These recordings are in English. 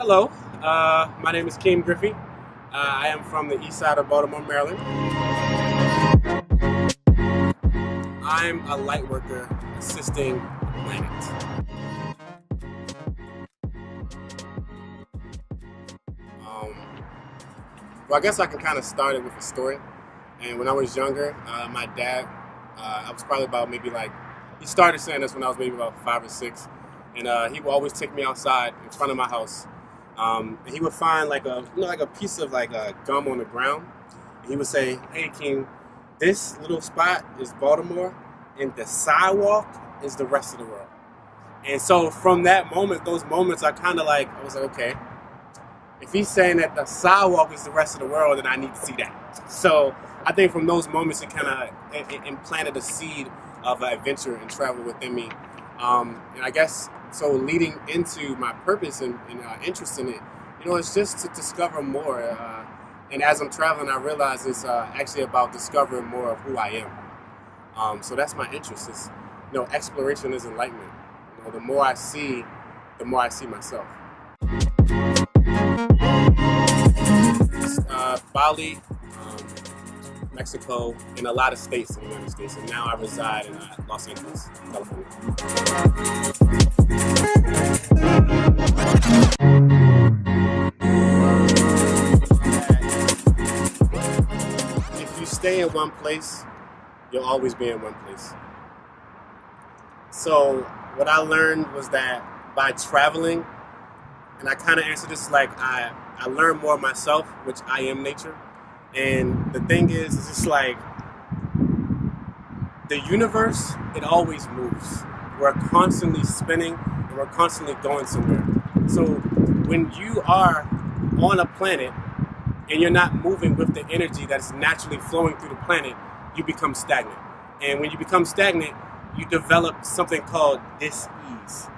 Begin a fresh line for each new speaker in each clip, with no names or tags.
Hello, my name is Keem Griffey. I am from the east side of Baltimore, Maryland. I'm a light worker assisting the planet. Well, I guess I can kind of start it with a story. And when I was younger, my dad, I was probably about he started saying this when I was maybe about 5 or 6. And he would always take me outside in front of my house. And he would find like a piece of gum on the ground. And he would say, "Hey, King, this little spot is Baltimore, and the sidewalk is the rest of the world." And so from those moments, I was like, okay, if he's saying that the sidewalk is the rest of the world, then I need to see that. So I think from those moments, it kind of implanted a seed of adventure and travel within me. And I guess so leading into my purpose and interest in it, it's just to discover more. And as I'm traveling, I realize it's actually about discovering more of who I am. So that's my interest. Is exploration is enlightenment. The more I see, the more I see myself. Bali, Mexico, and a lot of states in the United States. And now I reside in Los Angeles, California. If you stay in one place, you'll always be in one place. So what I learned was that by traveling, and I kind of answered this I learned more of myself, which I am nature. And the thing is just the universe, it always moves. We're constantly spinning and we're constantly going somewhere. So when you are on a planet and you're not moving with the energy that's naturally flowing through the planet, you become stagnant. And when you become stagnant, you develop something called dis-ease.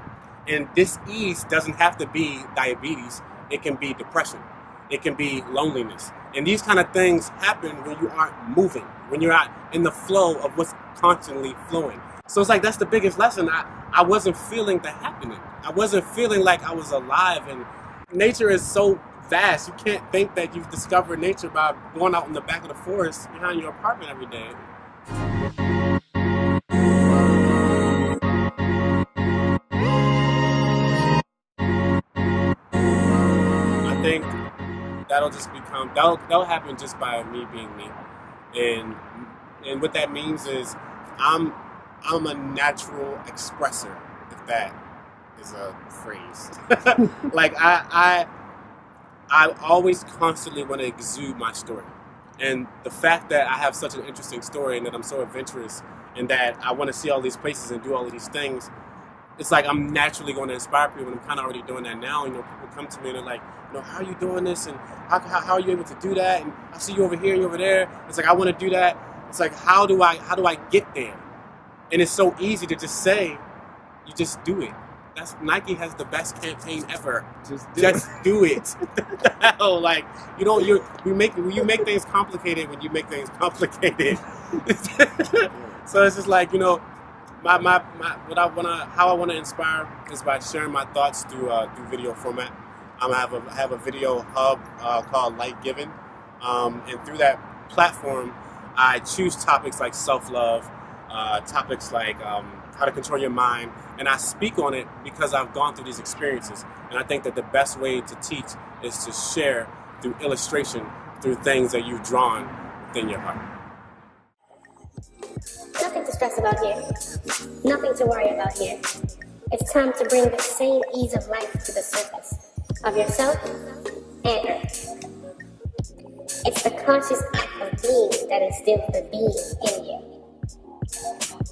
And dis-ease doesn't have to be diabetes. It can be depression. It can be loneliness. And these kind of things happen when you aren't moving, when you're not in the flow of what's constantly flowing. So it's that's the biggest lesson. I wasn't feeling the happening. I wasn't feeling like I was alive. And nature is so vast. You can't think that you've discovered nature by going out in the back of the forest behind your apartment every day. I think that'll happen just by me being me. And what that means is I'm a natural expressor, if that is a phrase. I always constantly want to exude my story. And the fact that I have such an interesting story and that I'm so adventurous and that I want to see all these places and do all of these things, it's I'm naturally going to inspire people, and I'm kind of already doing that now. People come to me and they're like, how are you doing this? And how are you able to do that? And I see you over here and you over there. It's I want to do that. It's how do I get there? And it's so easy to just say, you just do it. Nike has the best campaign ever. Just do it. You make things complicated when you make things complicated. So it's just how I want to inspire is by sharing my thoughts through video format. I have a video hub called Light Given, and through that platform, I choose topics like self-love, topics like how to control your mind, and I speak on it because I've gone through these experiences. And I think that the best way to teach is to share through illustration, through things that you've drawn within your heart.
Nothing to stress about here. Nothing to worry about here. It's time to bring the same ease of life to the surface of yourself and Earth. It's the conscious act of being that instills the being in you.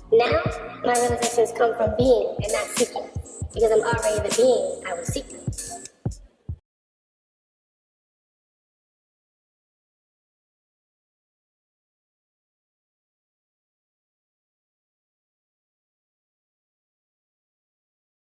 Now, my realizations come from being and not seeking, because I'm already the being I was seeking.